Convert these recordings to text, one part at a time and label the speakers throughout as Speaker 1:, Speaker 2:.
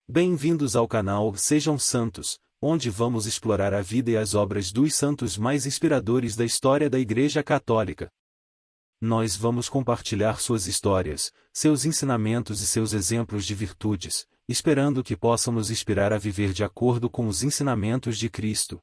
Speaker 1: Bem-vindos ao canal Sejam Santos, onde vamos explorar a vida e as obras dos santos mais inspiradores da história da Igreja Católica. Nós vamos compartilhar suas histórias, seus ensinamentos e seus exemplos de virtudes, esperando que possam nos inspirar a viver de acordo com os ensinamentos de Cristo.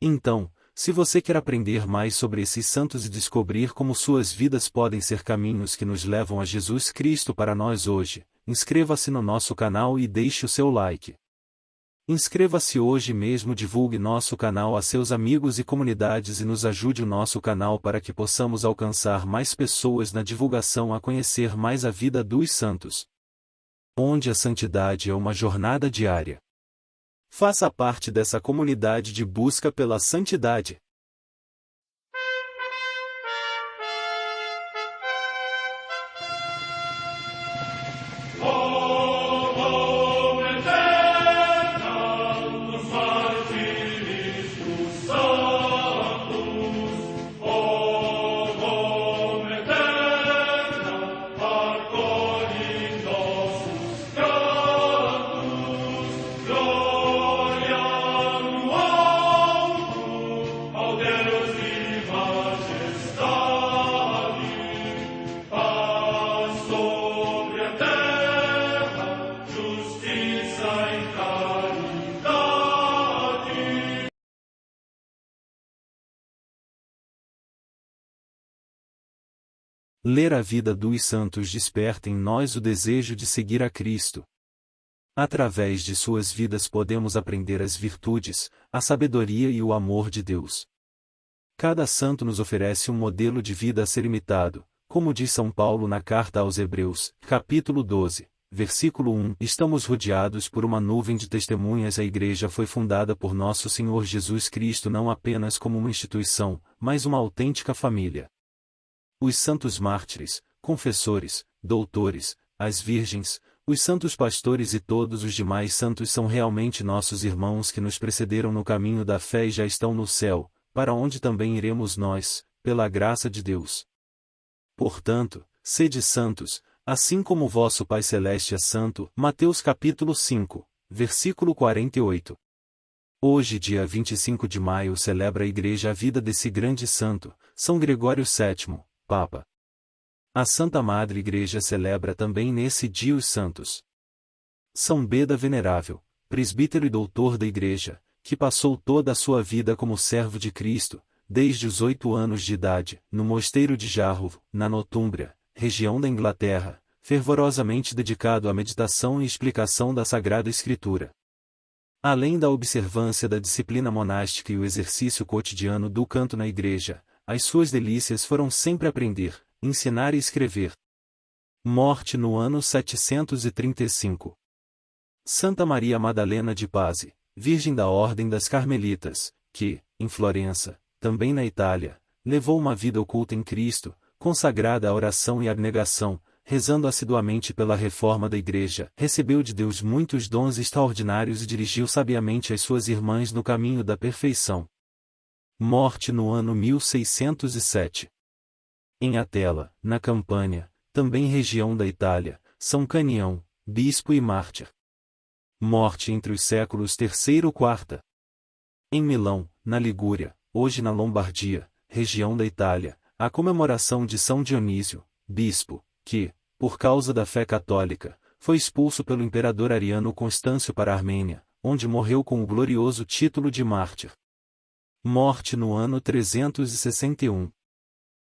Speaker 1: Então, se você quer aprender mais sobre esses santos e descobrir como suas vidas podem ser caminhos que nos levam a Jesus Cristo para nós hoje, inscreva-se no nosso canal e deixe o seu like. Inscreva-se hoje mesmo, divulgue nosso canal a seus amigos e comunidades e nos ajude o nosso canal para que possamos alcançar mais pessoas na divulgação a conhecer mais a vida dos santos. Onde a santidade é uma jornada diária. Faça parte dessa comunidade de busca pela santidade. Ler a vida dos santos desperta em nós o desejo de seguir a Cristo. Através de suas vidas podemos aprender as virtudes, a sabedoria e o amor de Deus. Cada santo nos oferece um modelo de vida a ser imitado, como diz São Paulo na carta aos Hebreus, capítulo 12, versículo 1. Estamos rodeados por uma nuvem de testemunhas. A Igreja foi fundada por nosso Senhor Jesus Cristo não apenas como uma instituição, mas uma autêntica família. Os santos mártires, confessores, doutores, as virgens, os santos pastores e todos os demais santos são realmente nossos irmãos que nos precederam no caminho da fé e já estão no céu, para onde também iremos nós, pela graça de Deus. Portanto, sede santos, assim como vosso Pai Celeste é santo. Mateus capítulo 5, versículo 48. Hoje, dia 25 de maio, celebra a Igreja a vida desse grande santo, São Gregório VII, Papa. A Santa Madre Igreja celebra também nesse dia os santos São Beda Venerável, presbítero e doutor da Igreja, que passou toda a sua vida como servo de Cristo, desde os 8 anos de idade, no mosteiro de Jarrow, na Nortúmbria, região da Inglaterra, fervorosamente dedicado à meditação e explicação da Sagrada Escritura. Além da observância da disciplina monástica e o exercício cotidiano do canto na Igreja, as suas delícias foram sempre aprender, ensinar e escrever. Morte no ano 735. Santa Maria Madalena de Pazzi, Virgem da Ordem das Carmelitas, que, em Florença, também na Itália, levou uma vida oculta em Cristo, consagrada à oração e abnegação, rezando assiduamente pela reforma da Igreja, recebeu de Deus muitos dons extraordinários e dirigiu sabiamente as suas irmãs no caminho da perfeição. Morte no ano 1607. Em Atela, na Campânia, também região da Itália, São Canião, bispo e mártir. Morte entre os séculos III e IV. Em Milão, na Ligúria, hoje na Lombardia, região da Itália, a comemoração de São Dionísio, bispo, que, por causa da fé católica, foi expulso pelo imperador ariano Constâncio para a Armênia, onde morreu com o glorioso título de mártir. Morte no ano 361.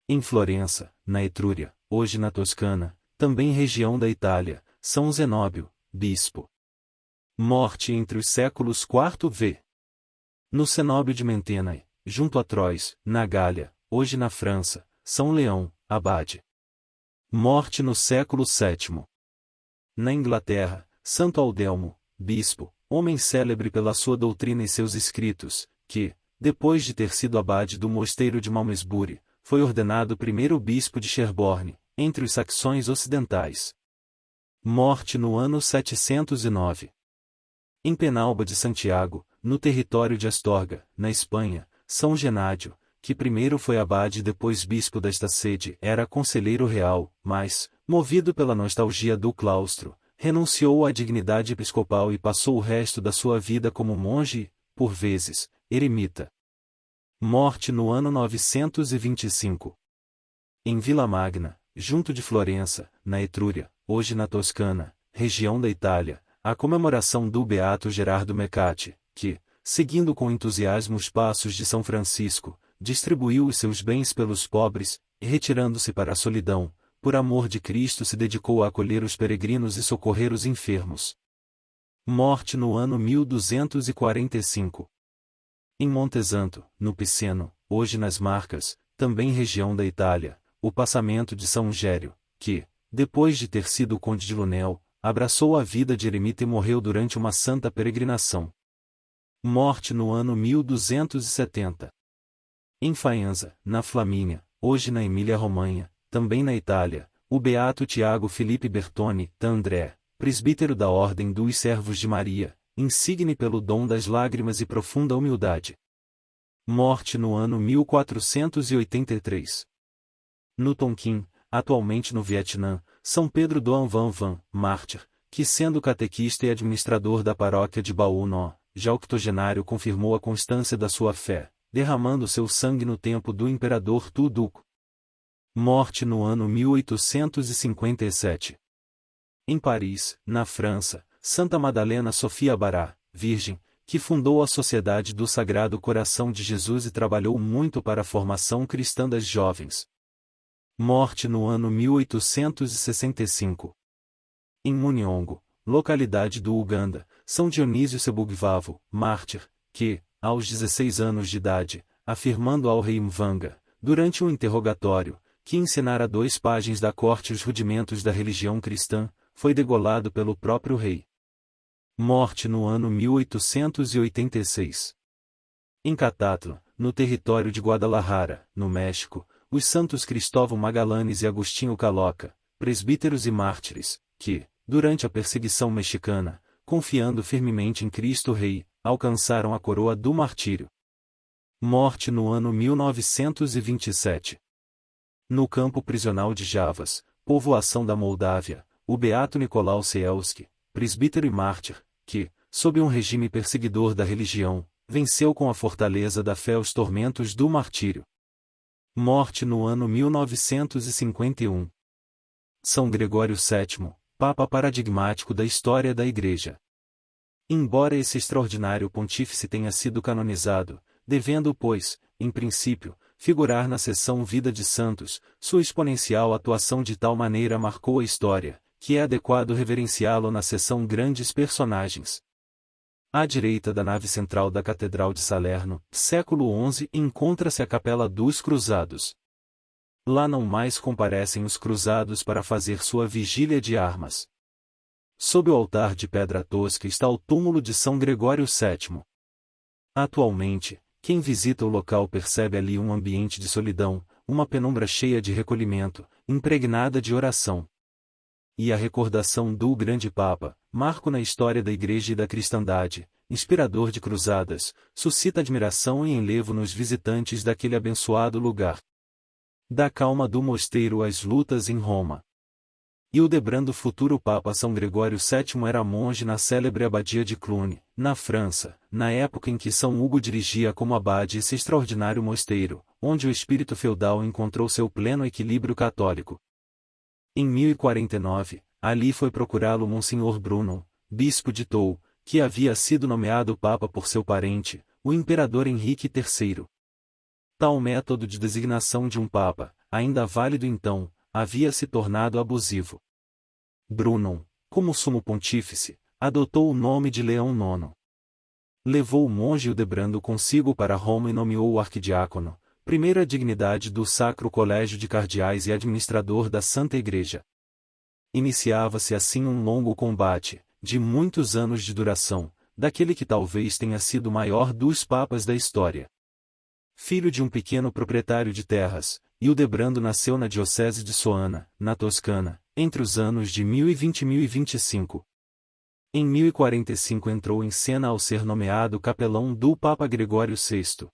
Speaker 1: Em Florença, na Etrúria, hoje na Toscana, também região da Itália, São Zenóbio, bispo. Morte entre os séculos IV v. No cenóbio de Mentenae, junto a Troyes, na Gália, hoje na França, São Leão, abade. Morte no século VII. Na Inglaterra, Santo Aldelmo, bispo, homem célebre pela sua doutrina e seus escritos, que, depois de ter sido abade do mosteiro de Malmesbury, foi ordenado primeiro bispo de Sherborne, entre os saxões ocidentais. Morte no ano 709. Em Penalba de Santiago, no território de Astorga, na Espanha, São Genádio, que primeiro foi abade e depois bispo desta sede, era conselheiro real, mas, movido pela nostalgia do claustro, renunciou à dignidade episcopal e passou o resto da sua vida como monge e, por vezes, eremita. Morte no ano 925. Em Vila Magna, junto de Florença, na Etrúria, hoje na Toscana, região da Itália, a comemoração do Beato Gerardo Mecati, que, seguindo com entusiasmo os passos de São Francisco, distribuiu os seus bens pelos pobres, e retirando-se para a solidão, por amor de Cristo se dedicou a acolher os peregrinos e socorrer os enfermos. Morte no ano 1245. Em Montesanto, no Piceno, hoje nas Marcas, também região da Itália, o passamento de São Gério, que, depois de ter sido conde de Lunel, abraçou a vida de eremita e morreu durante uma santa peregrinação. Morte no ano 1270. Em Faenza, na Flamínia, hoje na Emília-Romanha, também na Itália, o beato Tiago Felipe Bertone d'André, presbítero da Ordem dos Servos de Maria, insigne pelo dom das lágrimas e profunda humildade. Morte no ano 1483. No Tonkin, atualmente no Vietnã, São Pedro Doan Van Van, mártir, que sendo catequista e administrador da paróquia de Baú No, já octogenário confirmou a constância da sua fé, derramando seu sangue no tempo do imperador Tu Duc. Morte no ano 1857. Em Paris, na França, Santa Madalena Sofia Bará, virgem, que fundou a Sociedade do Sagrado Coração de Jesus e trabalhou muito para a formação cristã das jovens. Morte no ano 1865. Em Muniongo, localidade do Uganda, São Dionísio Sebugvavo, mártir, que, aos 16 anos de idade, afirmando ao rei Mvanga, durante um interrogatório, que ensinara 2 pajens da corte os rudimentos da religião cristã, foi degolado pelo próprio rei. Morte no ano 1886. Em Catatla, no território de Guadalajara, no México, os santos Cristóvão Magallanes e Agostinho Caloca, presbíteros e mártires, que, durante a perseguição mexicana, confiando firmemente em Cristo Rei, alcançaram a coroa do martírio. Morte no ano 1927. No campo prisional de Javas, povoação da Moldávia, o beato Nicolau Cielski, presbítero e mártir, que, sob um regime perseguidor da religião, venceu com a fortaleza da fé os tormentos do martírio. Morte no ano 1951. São Gregório VII, Papa paradigmático da história da Igreja. Embora esse extraordinário pontífice tenha sido canonizado, devendo, pois, em princípio, figurar na seção Vida de Santos, sua exponencial atuação de tal maneira marcou a história, que é adequado reverenciá-lo na seção Grandes Personagens. À direita da nave central da Catedral de Salerno, século XI, encontra-se a Capela dos Cruzados. Lá não mais comparecem os cruzados para fazer sua vigília de armas. Sob o altar de pedra tosca está o túmulo de São Gregório VII. Atualmente, quem visita o local percebe ali um ambiente de solidão, uma penumbra cheia de recolhimento, impregnada de oração. E a recordação do grande Papa, marco na história da Igreja e da cristandade, inspirador de cruzadas, suscita admiração e enlevo nos visitantes daquele abençoado lugar. Da calma do mosteiro às lutas em Roma. Hildebrando futuro Papa São Gregório VII era monge na célebre abadia de Cluny, na França, na época em que São Hugo dirigia como abade esse extraordinário mosteiro, onde o espírito feudal encontrou seu pleno equilíbrio católico. Em 1049, ali foi procurá-lo Monsenhor Bruno, bispo de Toul, que havia sido nomeado Papa por seu parente, o imperador Henrique III. Tal método de designação de um Papa, ainda válido então, havia se tornado abusivo. Bruno, como sumo pontífice, adotou o nome de Leão IX. Levou o monge Hildebrando consigo para Roma e nomeou o arquidiácono, primeira dignidade do Sacro Colégio de Cardeais e administrador da Santa Igreja. Iniciava-se assim um longo combate, de muitos anos de duração, daquele que talvez tenha sido o maior dos papas da história. Filho de um pequeno proprietário de terras, Hildebrando nasceu na diocese de Soana, na Toscana, entre os anos de 1020 e 1025. Em 1045 entrou em cena ao ser nomeado capelão do Papa Gregório VI.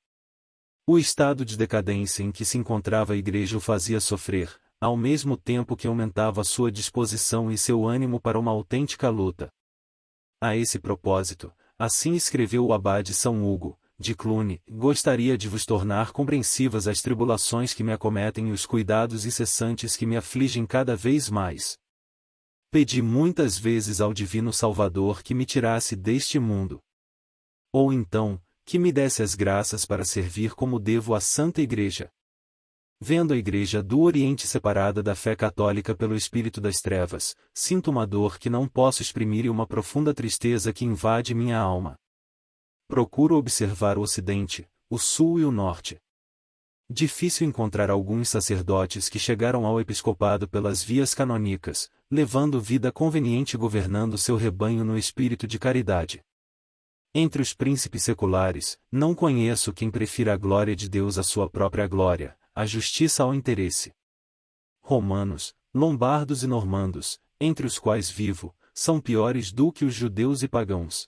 Speaker 1: O estado de decadência em que se encontrava a Igreja o fazia sofrer, ao mesmo tempo que aumentava sua disposição e seu ânimo para uma autêntica luta. A esse propósito, assim escreveu o abade São Hugo de Cluny: gostaria de vos tornar compreensivas as tribulações que me acometem e os cuidados incessantes que me afligem cada vez mais. Pedi muitas vezes ao Divino Salvador que me tirasse deste mundo. Ou então, que me desse as graças para servir como devo à Santa Igreja. Vendo a Igreja do Oriente separada da fé católica pelo espírito das trevas, sinto uma dor que não posso exprimir e uma profunda tristeza que invade minha alma. Procuro observar o Ocidente, o Sul e o Norte. Difícil encontrar alguns sacerdotes que chegaram ao episcopado pelas vias canônicas, levando vida conveniente e governando seu rebanho no espírito de caridade. Entre os príncipes seculares, não conheço quem prefira a glória de Deus à sua própria glória, a justiça ao interesse. Romanos, lombardos e normandos, entre os quais vivo, são piores do que os judeus e pagãos.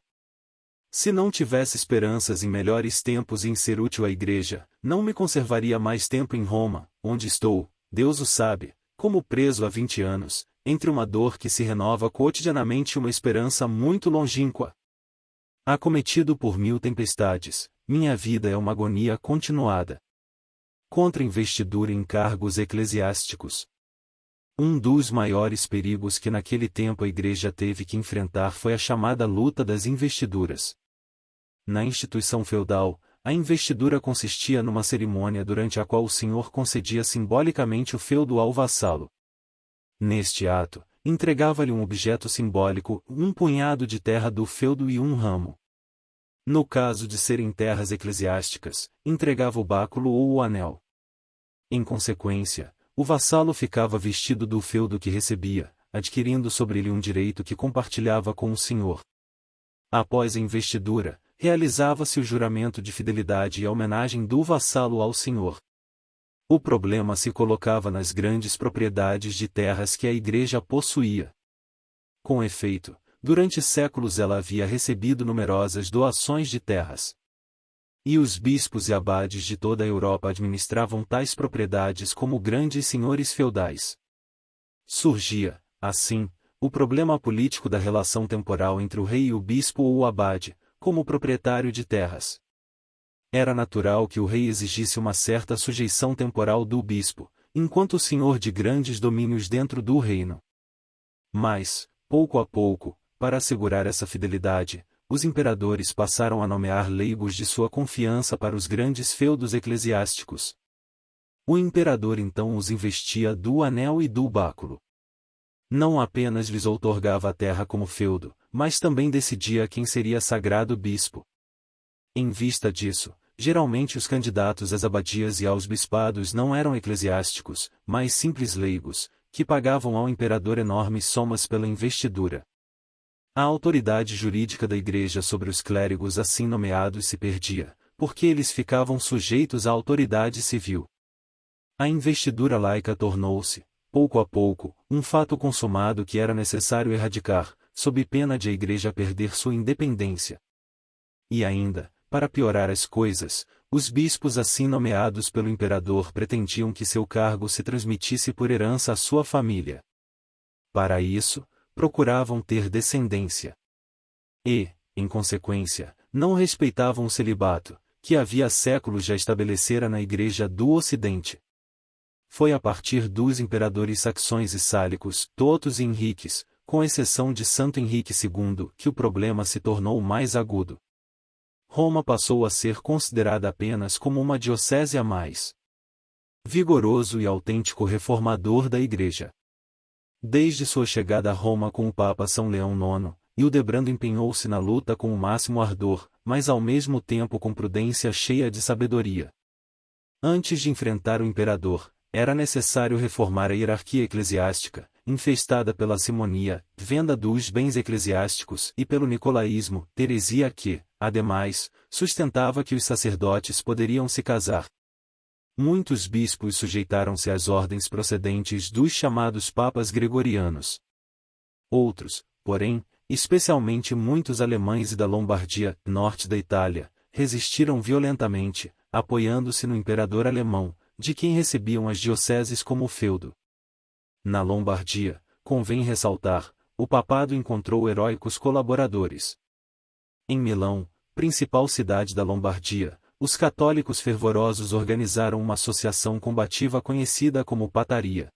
Speaker 1: Se não tivesse esperanças em melhores tempos e em ser útil à Igreja, não me conservaria mais tempo em Roma, onde estou, Deus o sabe, como preso há 20 anos, entre uma dor que se renova cotidianamente e uma esperança muito longínqua. Acometido por 1000 tempestades, minha vida é uma agonia continuada. Contra investidura em cargos eclesiásticos. Um dos maiores perigos que naquele tempo a Igreja teve que enfrentar foi a chamada luta das investiduras. Na instituição feudal, a investidura consistia numa cerimônia durante a qual o senhor concedia simbolicamente o feudo ao vassalo. Neste ato, entregava-lhe um objeto simbólico, um punhado de terra do feudo e um ramo. No caso de serem terras eclesiásticas, entregava o báculo ou o anel. Em consequência, o vassalo ficava vestido do feudo que recebia, adquirindo sobre ele um direito que compartilhava com o senhor. Após a investidura, realizava-se o juramento de fidelidade e a homenagem do vassalo ao senhor. O problema se colocava nas grandes propriedades de terras que a Igreja possuía. Com efeito, durante séculos ela havia recebido numerosas doações de terras. E os bispos e abades de toda a Europa administravam tais propriedades como grandes senhores feudais. Surgia, assim, o problema político da relação temporal entre o rei e o bispo ou o abade, como proprietário de terras. Era natural que o rei exigisse uma certa sujeição temporal do bispo, enquanto senhor de grandes domínios dentro do reino. Mas, pouco a pouco, para assegurar essa fidelidade, os imperadores passaram a nomear leigos de sua confiança para os grandes feudos eclesiásticos. O imperador então os investia do anel e do báculo. Não apenas lhes outorgava a terra como feudo, mas também decidia quem seria sagrado bispo. Em vista disso, geralmente os candidatos às abadias e aos bispados não eram eclesiásticos, mas simples leigos, que pagavam ao imperador enormes somas pela investidura. A autoridade jurídica da Igreja sobre os clérigos assim nomeados se perdia, porque eles ficavam sujeitos à autoridade civil. A investidura laica tornou-se, pouco a pouco, um fato consumado que era necessário erradicar, sob pena de a Igreja perder sua independência. E ainda, para piorar as coisas, os bispos assim nomeados pelo imperador pretendiam que seu cargo se transmitisse por herança à sua família. Para isso, procuravam ter descendência. E, em consequência, não respeitavam o celibato, que havia séculos já estabelecera na Igreja do Ocidente. Foi a partir dos imperadores saxões e sálicos, Totos e Henriques, com exceção de Santo Henrique II, que o problema se tornou mais agudo. Roma passou a ser considerada apenas como uma diocese a mais. Vigoroso e autêntico reformador da Igreja. Desde sua chegada a Roma com o Papa São Leão IX, Hildebrando empenhou-se na luta com o máximo ardor, mas ao mesmo tempo com prudência cheia de sabedoria. Antes de enfrentar o imperador, era necessário reformar a hierarquia eclesiástica, infestada pela simonia, venda dos bens eclesiásticos e pelo nicolaísmo, heresia que, ademais, sustentava que os sacerdotes poderiam se casar. Muitos bispos sujeitaram-se às ordens procedentes dos chamados papas gregorianos. Outros, porém, especialmente muitos alemães e da Lombardia, norte da Itália, resistiram violentamente, apoiando-se no imperador alemão, de quem recebiam as dioceses como feudo. Na Lombardia, convém ressaltar, o papado encontrou heróicos colaboradores. Em Milão, principal cidade da Lombardia, os católicos fervorosos organizaram uma associação combativa conhecida como Pataria.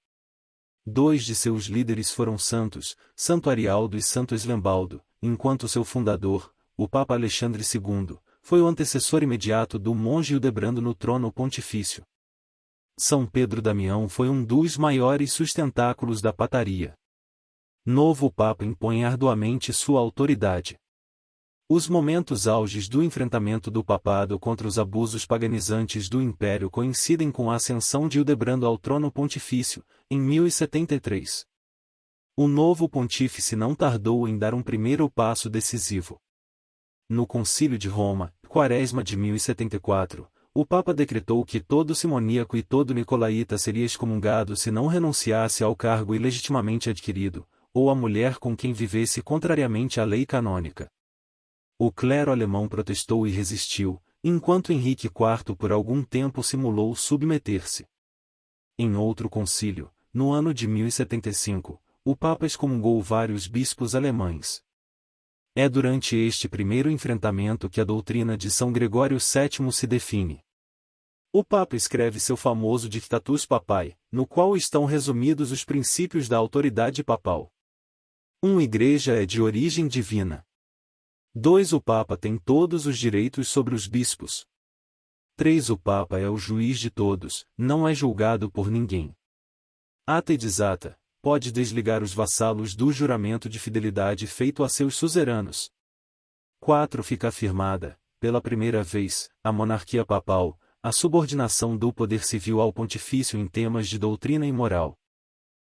Speaker 1: Dois de seus líderes foram santos, Santo Arialdo e Santo Eslembaldo, enquanto seu fundador, o Papa Alexandre II, foi o antecessor imediato do monge Hildebrando no trono pontifício. São Pedro Damião foi um dos maiores sustentáculos da Pataria. Novo Papa impõe arduamente sua autoridade. Os momentos auges do enfrentamento do papado contra os abusos paganizantes do Império coincidem com a ascensão de Hildebrando ao trono pontifício, em 1073. O novo pontífice não tardou em dar um primeiro passo decisivo. No Concílio de Roma, Quaresma de 1074, o Papa decretou que todo simoníaco e todo nicolaíta seria excomungado se não renunciasse ao cargo ilegitimamente adquirido, ou a mulher com quem vivesse contrariamente à lei canônica. O clero alemão protestou e resistiu, enquanto Henrique IV por algum tempo simulou submeter-se. Em outro concílio, no ano de 1075, o Papa excomungou vários bispos alemães. É durante este primeiro enfrentamento que a doutrina de São Gregório VII se define. O Papa escreve seu famoso Dictatus Papae, no qual estão resumidos os princípios da autoridade papal. 1. Igreja é de origem divina. 2. O Papa tem todos os direitos sobre os bispos. 3. O Papa é o juiz de todos, não é julgado por ninguém. Ata e desata, pode desligar os vassalos do juramento de fidelidade feito a seus suzeranos. 4. Fica afirmada, pela primeira vez, a monarquia papal, a subordinação do poder civil ao pontifício em temas de doutrina e moral.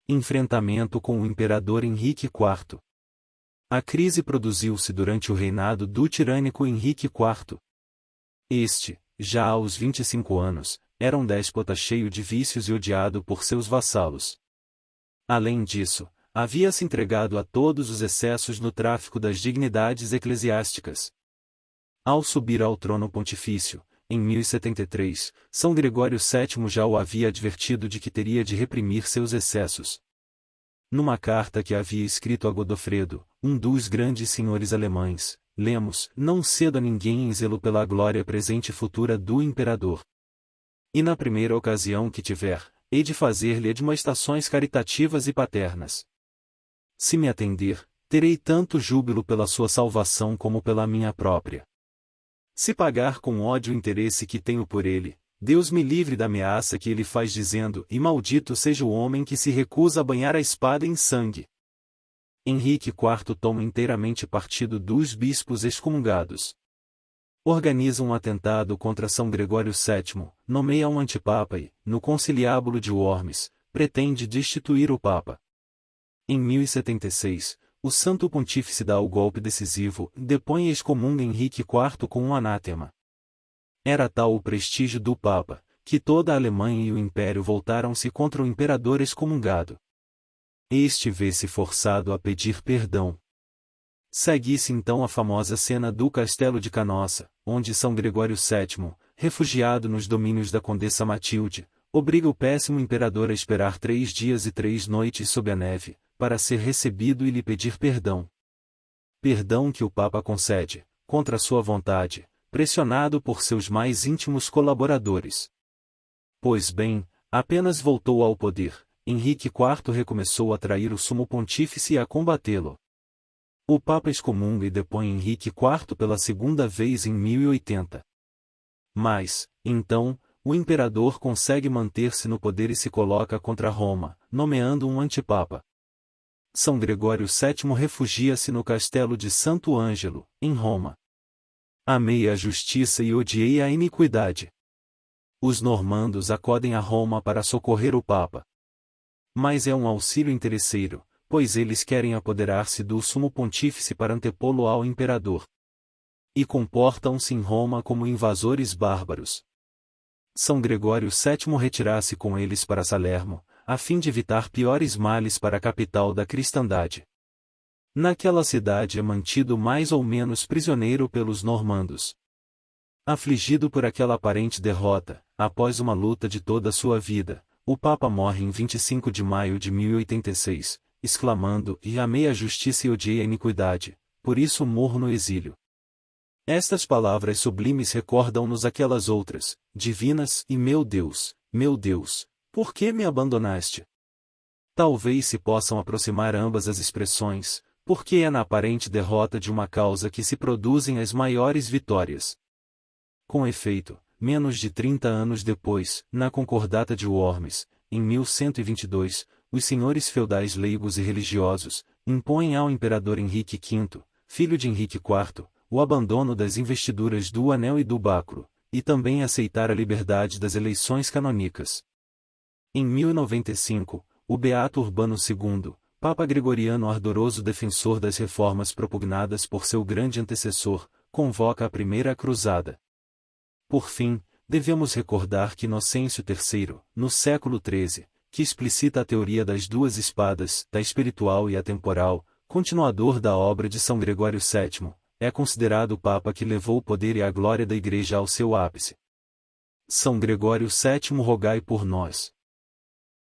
Speaker 1: Enfrentamento com o imperador Henrique IV. A crise produziu-se durante o reinado do tirânico Henrique IV. Este, já aos 25 anos, era um déspota cheio de vícios e odiado por seus vassalos. Além disso, havia se entregado a todos os excessos no tráfico das dignidades eclesiásticas. Ao subir ao trono pontifício, em 1073, São Gregório VII já o havia advertido de que teria de reprimir seus excessos. Numa carta que havia escrito a Godofredo, um dos grandes senhores alemães, lemos: não cedo a ninguém em zelo pela glória presente e futura do imperador. E na primeira ocasião que tiver, hei de fazer-lhe admoestações caritativas e paternas. Se me atender, terei tanto júbilo pela sua salvação como pela minha própria. Se pagar com ódio o interesse que tenho por ele, Deus me livre da ameaça que ele faz dizendo: e maldito seja o homem que se recusa a banhar a espada em sangue. Henrique IV toma inteiramente partido dos bispos excomungados. Organiza um atentado contra São Gregório VII, nomeia um antipapa e, no conciliábulo de Worms, pretende destituir o Papa. Em 1076, o Santo Pontífice dá o golpe decisivo, depõe e excomunga Henrique IV com um anátema. Era tal o prestígio do Papa, que toda a Alemanha e o Império voltaram-se contra o imperador excomungado. Este vê-se forçado a pedir perdão. Segue-se então a famosa cena do Castelo de Canossa, onde São Gregório VII, refugiado nos domínios da Condessa Matilde, obriga o péssimo imperador a esperar 3 dias e 3 noites sob a neve, para ser recebido e lhe pedir perdão. Perdão que o Papa concede, contra sua vontade, pressionado por seus mais íntimos colaboradores. Pois bem, apenas voltou ao poder, Henrique IV recomeçou a trair o sumo pontífice e a combatê-lo. O Papa excomunga e depõe Henrique IV pela segunda vez em 1080. Mas, então, o imperador consegue manter-se no poder e se coloca contra Roma, nomeando um antipapa. São Gregório VII refugia-se no castelo de Santo Ângelo, em Roma. Amei a justiça e odiei a iniquidade. Os normandos acodem a Roma para socorrer o Papa. Mas é um auxílio interesseiro, pois eles querem apoderar-se do sumo pontífice para antepô-lo ao imperador. E comportam-se em Roma como invasores bárbaros. São Gregório VII retira-se com eles para Salermo, a fim de evitar piores males para a capital da cristandade. Naquela cidade é mantido mais ou menos prisioneiro pelos normandos. Afligido por aquela aparente derrota, após uma luta de toda a sua vida, o Papa morre em 25 de maio de 1086, exclamando: "E amei a justiça e odiei a iniquidade, por isso morro no exílio." Estas palavras sublimes recordam-nos aquelas outras, divinas: "E meu Deus, por que me abandonaste?" Talvez se possam aproximar ambas as expressões, porque é na aparente derrota de uma causa que se produzem as maiores vitórias. Com efeito, menos de 30 anos depois, na Concordata de Worms, em 1122, os senhores feudais leigos e religiosos impõem ao imperador Henrique V, filho de Henrique IV, o abandono das investiduras do Anel e do Báculo, e também aceitar a liberdade das eleições canônicas. Em 1095, o beato Urbano II, Papa Gregoriano ardoroso defensor das reformas propugnadas por seu grande antecessor, convoca a Primeira Cruzada. Por fim, devemos recordar que Inocêncio III, no século XIII, que explicita a teoria das duas espadas, da espiritual e a temporal, continuador da obra de São Gregório VII, é considerado o Papa que levou o poder e a glória da Igreja ao seu ápice. São Gregório VII, rogai por nós.